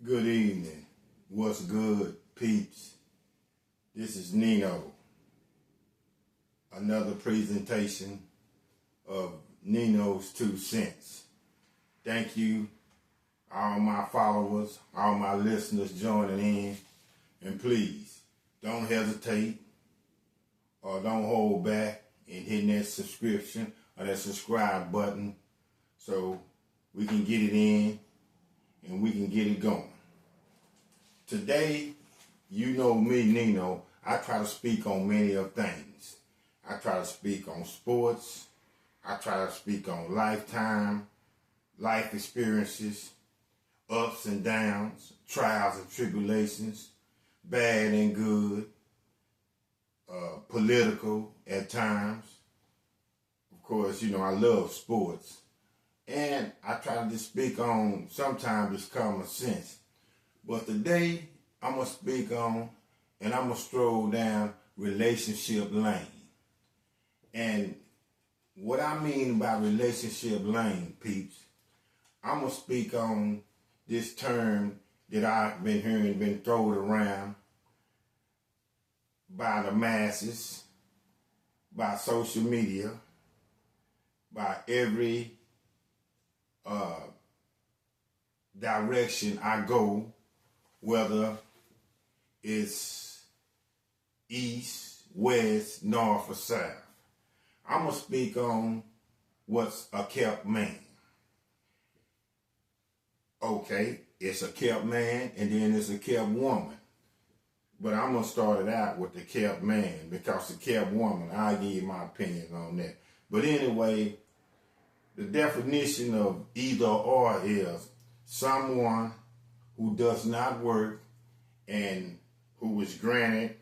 Good evening. What's good, peeps? This is Nino. Another presentation of Nino's 2 cents. Thank you, all my followers, all my listeners joining in. And please, don't hesitate or don't hold back in hitting that subscription or that subscribe button so we can get it in and we can get it going. Today, you know me, Nino, I try to speak on many of things. I try to speak on sports. I try to speak on lifetime, life experiences, ups and downs, trials and tribulations, bad and good, political at times. Of course, you know, I love sports. And I try to just speak on sometimes it's common sense. But today, I'm going to speak on, and I'm going to stroll down relationship lane. And what I mean by relationship lane, peeps, I'm going to speak on this term that I've been hearing been thrown around by the masses, by social media, by every direction I go, whether it's east, west, north, or south. I'm going to speak on what's a kept man. Okay, it's a kept man and then it's a kept woman. But I'm going to start it out with the kept man because the kept woman, I'll give you my opinion on that. But anyway, the definition of either or is someone who does not work and who is granted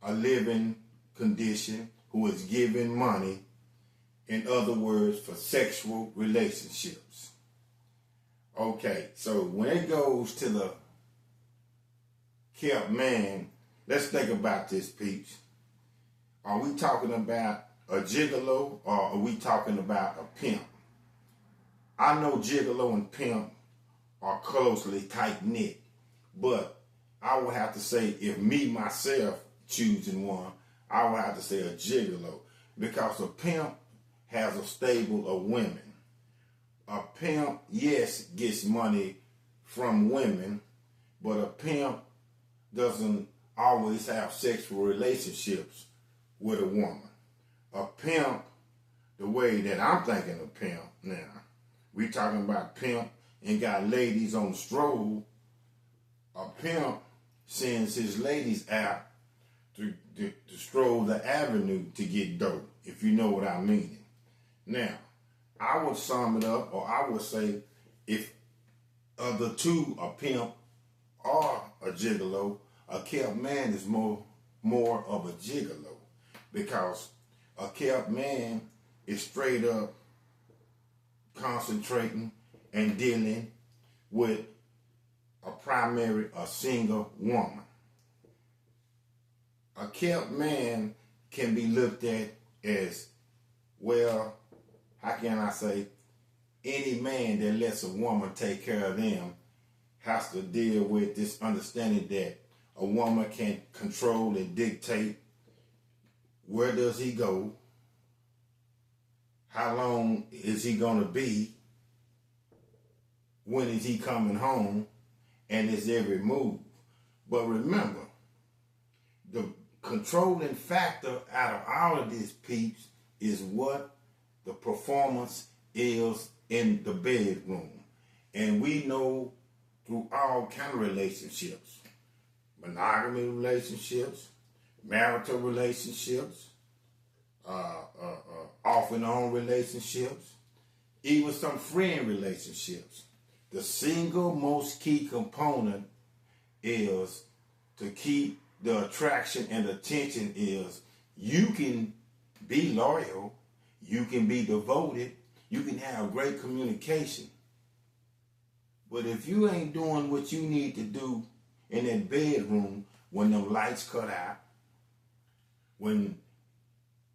a living condition, who is given money, in other words, for sexual relationships. Okay, so when it goes to the kept man, let's think about this, peeps. Are we talking about a gigolo or are we talking about a pimp? I know gigolo and pimp are closely tight-knit, but I would have to say, if me, myself, choosing one, I would have to say a gigolo, because a pimp has a stable of women. A pimp, yes, gets money from women, but a pimp doesn't always have sexual relationships with a woman. A pimp, the way that I'm thinking of pimp now, we talking about pimp and got ladies on the stroll. A pimp sends his ladies out to stroll the avenue to get dope, if you know what I mean. Now, I would sum it up, or I would say, if of the two, a pimp or a gigolo, a kept man is more of a gigolo, because a kept man is straight up concentrating and dealing with a single woman. A kept man can be looked at as, well, how can I say, any man that lets a woman take care of them has to deal with this understanding that a woman can control and dictate where does he go, how long is he going to be, when is he coming home, and his every move. But remember, the controlling factor out of all of these peeps is what the performance is in the bedroom. And we know through all kind of relationships, monogamy relationships, marital relationships, off and on relationships, even some friend relationships. The single most key component is to keep the attraction and attention is you can be loyal, you can be devoted, you can have great communication. But if you ain't doing what you need to do in that bedroom when them lights cut out,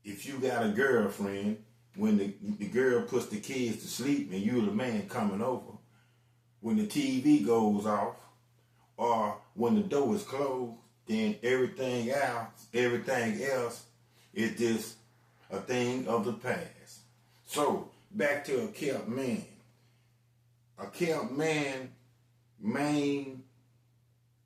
if you got a girlfriend, when the girl puts the kids to sleep and you the man coming over, when the TV goes off or when the door is closed, then everything else is just a thing of the past. So back to a kept man. A kept man, main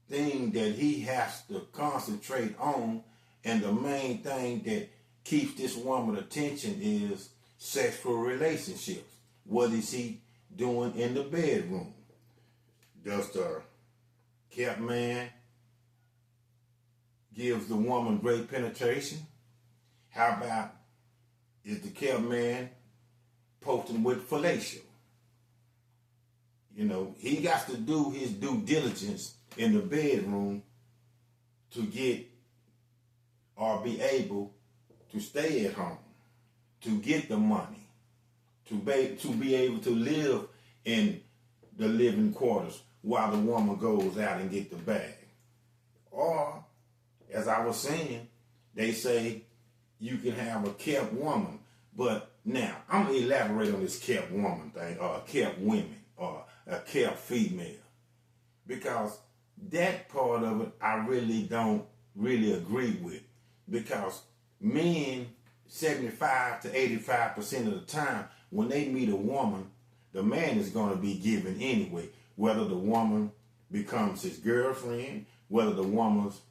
thing that he has to concentrate on, and the main thing that keeps this woman attention is sexual relationships. What is he doing in the bedroom? Does the kept man gives the woman great penetration? How about is the kept man posting with fellatio? You know, he got to do his due diligence in the bedroom to get or be able to stay at home, to get the money, to be able to live in the living quarters while the woman goes out and get the bag. Or, as I was saying, they say you can have a kept woman. But now, I'm going to elaborate on this kept woman thing, or a kept women, or a kept female. Because that part of it I really don't really agree with. Because men, 75 to 85% of the time, when they meet a woman, the man is going to be given anyway. Whether the woman becomes his girlfriend, whether the woman's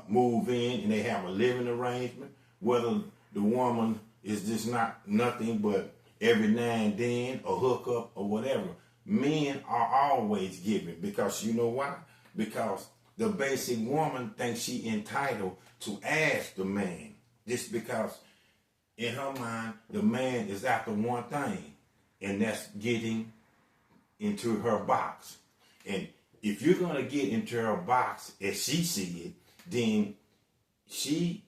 move in and they have a living arrangement, whether the woman is just nothing but every now and then a hookup or whatever. Men are always given, because you know why? Because the basic woman thinks she entitled to ask the man. Just because in her mind the man is after one thing, and that's getting into her box. And if you're going to get into her box as she sees it, then she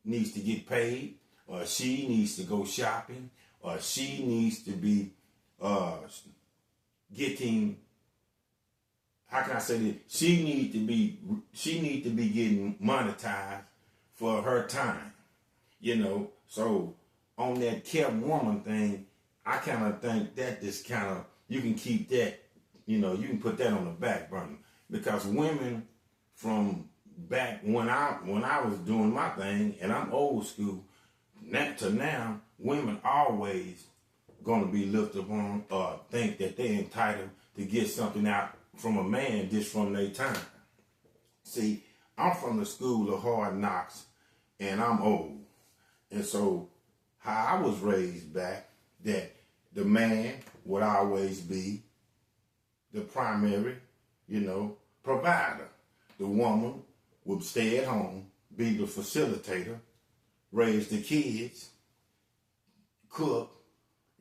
needs to get paid, or she needs to go shopping, or she needs to be getting, how can I say this? She need to be getting monetized for her time. You know, so on that kept woman thing, I kind of think that just kind of, you can keep that, you know, you can put that on the back burner. Because women from back when I was doing my thing, and I'm old school, to now, women always going to be looked upon or think that they're entitled to get something out from a man just from their time. See, I'm from the school of hard knocks, and I'm old. And so how I was raised back, that the man would always be the primary, you know, provider. The woman would stay at home, be the facilitator, raise the kids, cook,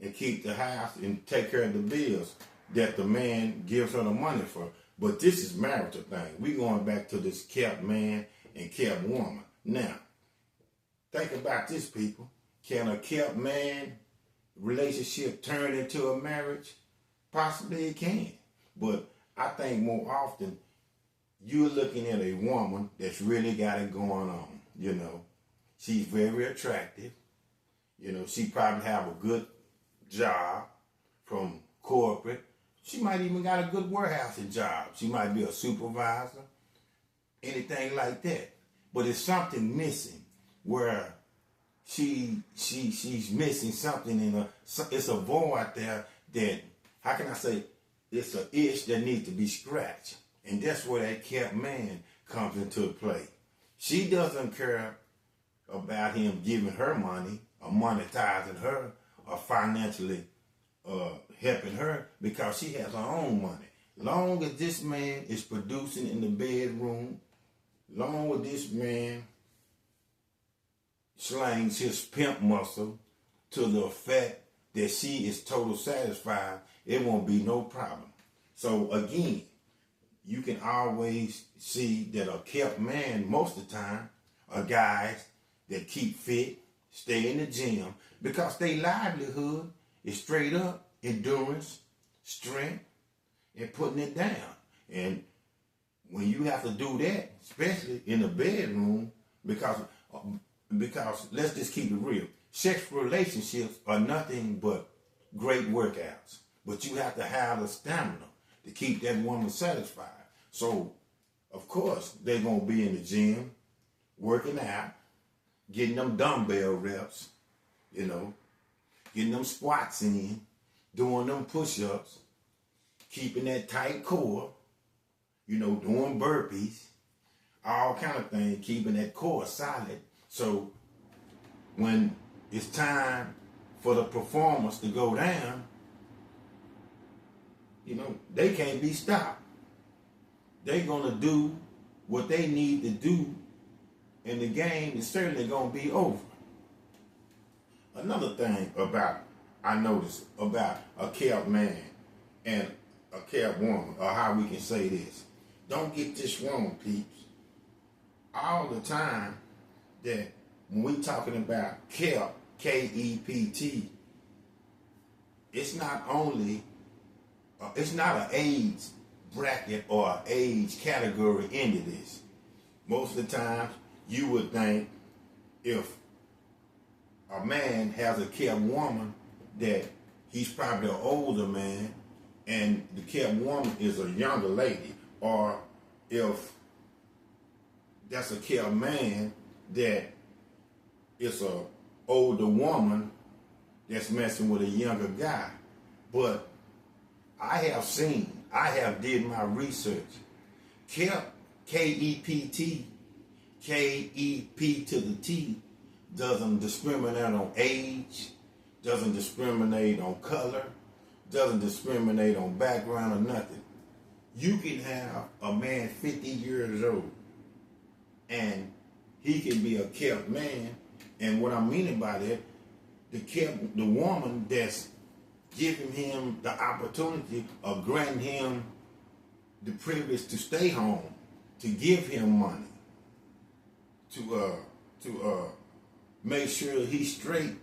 and keep the house and take care of the bills that the man gives her the money for. But this is marital thing. We going back to this kept man and kept woman. Now, think about this, people. Can a kept man relationship turn into a marriage? Possibly it can. But I think more often you're looking at a woman that's really got it going on. You know, she's very attractive. You know, she probably have a good job from corporate. She might even got a good warehousing job. She might be a supervisor, anything like that. But it's something missing where she's missing something in her. It's a void there that, how can I say, it's an itch that needs to be scratched. And that's where that kept man comes into play. She doesn't care about him giving her money or monetizing her or financially helping her, because she has her own money. Long as this man is producing in the bedroom, long as this man slings his pimp muscle to the effect that she is total satisfied, it won't be no problem. So again, you can always see that a kept man most of the time are guys that keep fit, stay in the gym, because their livelihood is straight up endurance, strength, and putting it down. And when you have to do that, especially in the bedroom, because let's just keep it real, sexual relationships are nothing but great workouts. But you have to have the stamina. to keep that woman satisfied. So, of course, they're going to be in the gym, working out, getting them dumbbell reps, getting them squats in, doing them push-ups, keeping that tight core, doing burpees, all kind of things, keeping that core solid. So when it's time for the performance to go down, they can't be stopped. They're going to do what they need to do, and the game is certainly going to be over. Another thing I noticed about a kept man and a kept woman, or how we can say this. Don't get this wrong, peeps. All the time that when we talking about kept, K-E-P-T, it's not only, it's not an age bracket or an age category into this. Most of the times, you would think if a man has a kept woman, that he's probably an older man and the kept woman is a younger lady. Or if that's a kept man, that it's a older woman that's messing with a younger guy. But I have did my research. Kept, K-E-P-T, K-E-P to the T, doesn't discriminate on age, doesn't discriminate on color, doesn't discriminate on background or nothing. You can have a man 50 years old and he can be a kept man. And what I'm meaning by that, the woman that's giving him the opportunity or granting him the privilege to stay home, to give him money, to make sure he's straight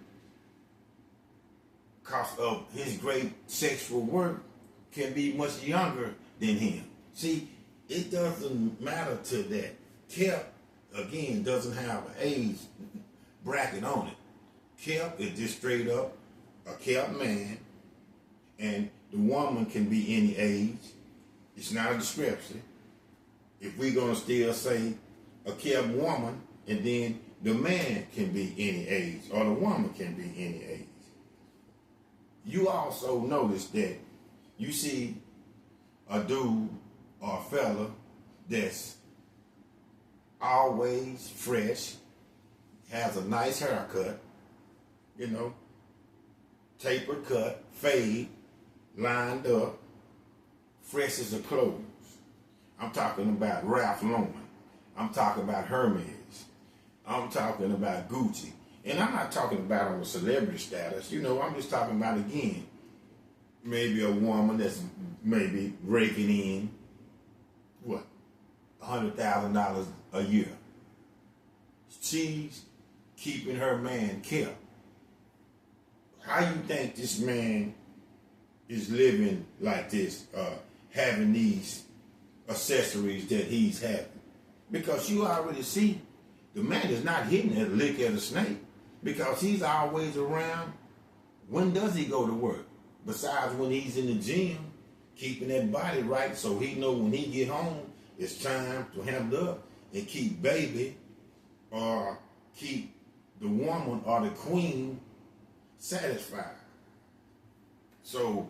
because of his great sexual work, can be much younger than him. See, it doesn't matter to that. Kept, again, doesn't have an age bracket on it. Kept is just straight up a kept man, and the woman can be any age. It's not a discrepancy. If we're going to still say a kept woman, and then the man can be any age, or the woman can be any age. You also notice that you see a dude or a fella that's always fresh, has a nice haircut, taper cut, fade, lined up, fresh as a clothes. I'm talking about Ralph Lauren. I'm talking about Hermes. I'm talking about Gucci. And I'm not talking about on a celebrity status. I'm just talking about, again, maybe a woman that's maybe raking in, $100,000 a year. She's keeping her man kept. How you think this man is living like this, having these accessories that he's having? Because you already see the man is not hitting that lick at a snake, because he's always around. When does he go to work? Besides when he's in the gym, keeping that body right so he know when he get home, it's time to handle up and keep baby or keep the woman or the queen satisfied. So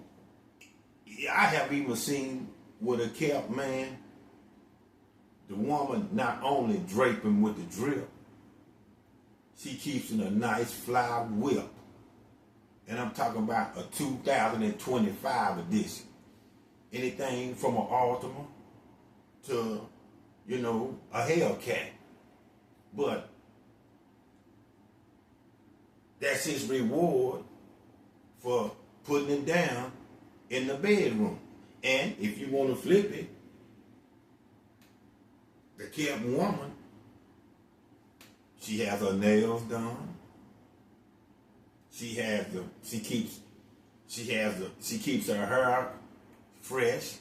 I have even seen with a kept man, the woman not only draping with the drip, she keeps in a nice fly whip. And I'm talking about a 2025 edition. Anything from an Altima to, a Hellcat. But that's his reward for putting it down in the bedroom. And if you want to flip it, the kept woman, she has her nails done. She keeps her hair fresh,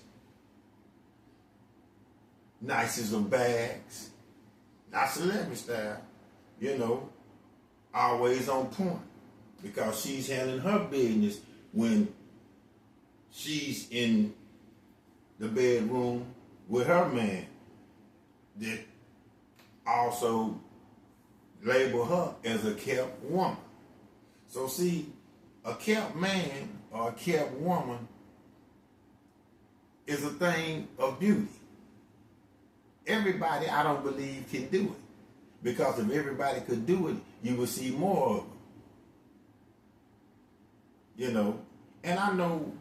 nice as her bags, not celebrity style, always on point, because she's handling her business when she's in the bedroom with her man that also label her as a kept woman. So see, a kept man or a kept woman is a thing of beauty. Everybody, I don't believe, can do it. Because if everybody could do it, you would see more of them. You know, and I know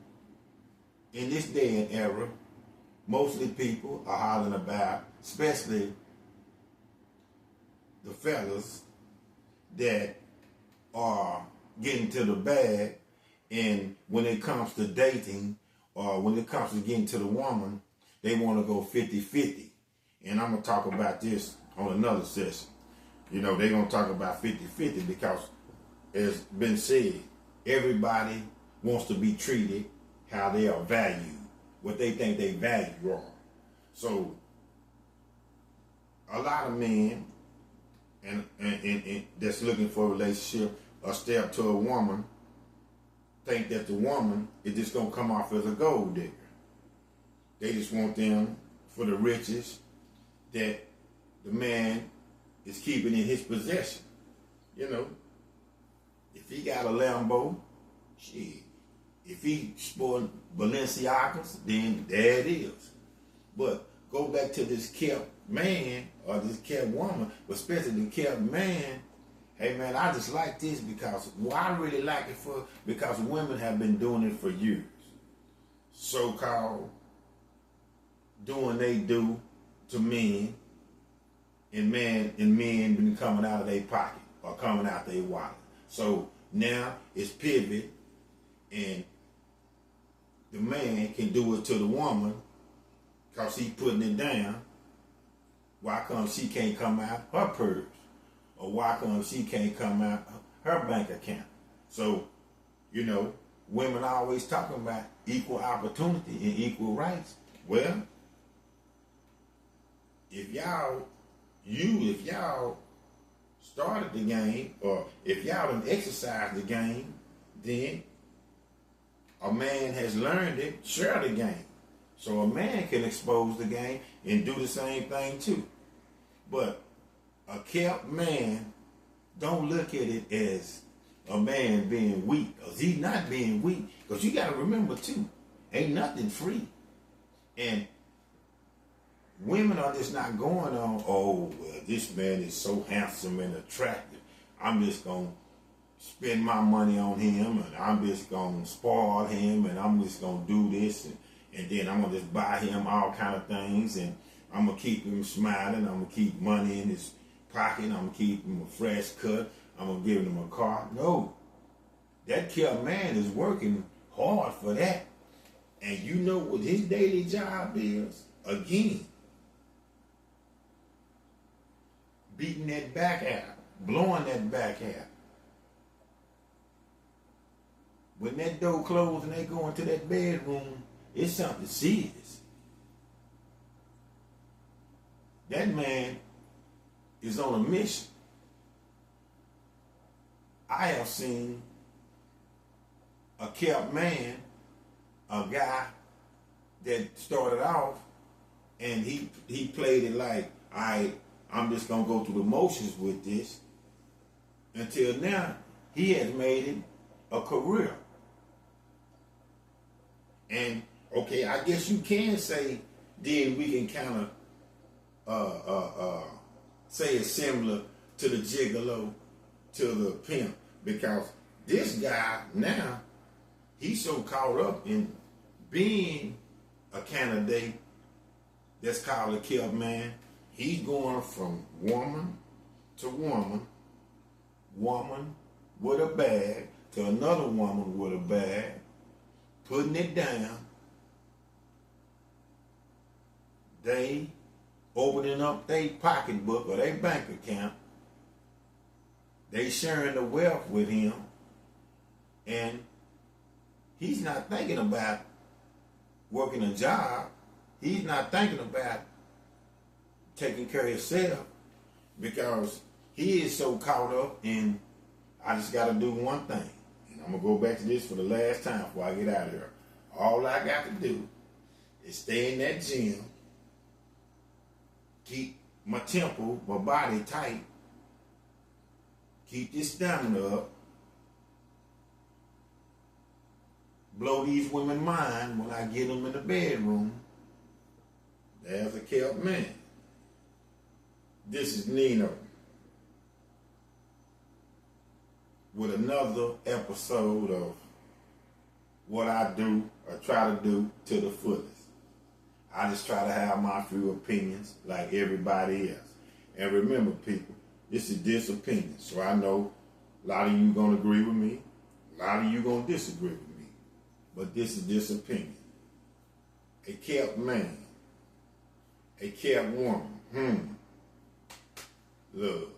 in this day and era, mostly people are hollering about, especially the fellas that are getting to the bag, and when it comes to dating or when it comes to getting to the woman, they want to go 50-50. And I'm going to talk about this on another session. You know, they're going to talk about 50-50 because, as been said, everybody wants to be treated how they are valued, what they think they value are. So, a lot of men and that's looking for a relationship or step to a woman think that the woman is just going to come off as a gold digger. They just want them for the riches that the man is keeping in his possession. You know, if he got a Lambo, shit. If he sporting Balenciagas, then there it is. But go back to this kept man or this kept woman, but especially the kept man. Hey man, I just like this because I really like it because women have been doing it for years. So-called doing they do to men, and men been coming out of their pocket or coming out their wallet. So now it's pivot, and the man can do it to the woman because he's putting it down. Why come she can't come out her purse? Or why come she can't come out her bank account? So, you know, women are always talking about equal opportunity and equal rights. Well, if y'all started the game, or if y'all done exercised the game, then a man has learned it, share the game. So a man can expose the game and do the same thing too. But a kept man, don't look at it as a man being weak, because he's not being weak. Because you got to remember too, ain't nothing free. And women are just not going on, oh, well, this man is so handsome and attractive, I'm just going to spend my money on him, and I'm just going to spoil him, and I'm just going to do this, and then I'm going to just buy him all kind of things, and I'm going to keep him smiling, I'm going to keep money in his pocket, I'm going to keep him a fresh cut, I'm going to give him a car. No. That kept man is working hard for that. And you know what his daily job is? Again, beating that back out, blowing that back out. When that door closed and they go into that bedroom, it's something serious. That man is on a mission. I have seen a kept man, a guy that started off and he played it like, I'm just going to go through the motions with this, until now he has made it a career. And okay, I guess you can say then we can kind of say it's similar to the gigolo, to the pimp, because this guy now, he's so caught up in being a candidate that's called a kept man. He's going from woman to woman, woman with a bag to another woman with a bag, putting it down. They opening up their pocketbook or their bank account. They sharing the wealth with him. And he's not thinking about working a job. He's not thinking about taking care of himself, because he is so caught up in, I just got to do one thing. And I'm going to go back to this for the last time before I get out of here. All I got to do is stay in that gym, keep my temple, my body tight, keep this stamina up, blow these women mind when I get them in the bedroom. There's a kept man. This is Nino with another episode of what I do or try to do to the fullest. I just try to have my few opinions like everybody else. And remember, people, this is this opinion. So I know a lot of you going to agree with me. A lot of you going to disagree with me. But this is this opinion. A kept man. A kept woman. Love.